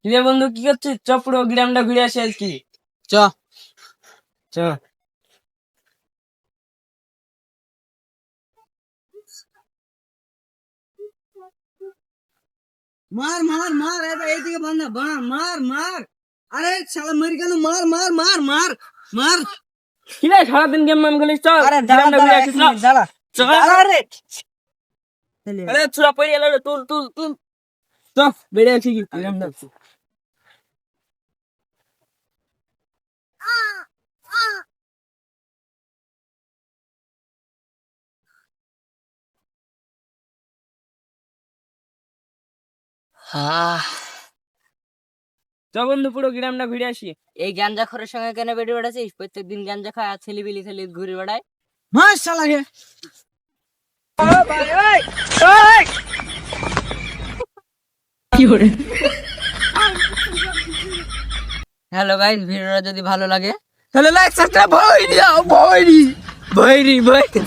কিরে বন্ধু কি করছিস? চ পুরো গ্রামটা ঘুরে আসি আজকে। চ চ। মার মার মার এইদিকে বান্ধা মার মার। আরে শালা মরে গেল, মার মার মার মার মার। কিরে সারাদিন গেম ম্যাম খেলিস? চল আরে গ্রামটা ঘুরে আসি। দাঁড়া চল। রে। আরে চুরা পড়ে গেল রে, তুল তুল তুল। চ বেড়ে আছি কি গ্রামটা। চ বন্ধু পুরো গ্রামটা ঘুরে আসি। এই গাঞ্জা খরের সঙ্গে কেন বেড়ে বেড়াচ্ছিস? প্রত্যেকদিন গাঞ্জা খায় আর ছেলিবিলি খেলি ঘুরে বেড়ায়। মার শালা রে। হ্যালো গাইস, ভিডিওটা যদি ভালো লাগে তাহলে লাইক সাবস্ক্রাইব ভইরি ভইরি ভইরি ভইরি।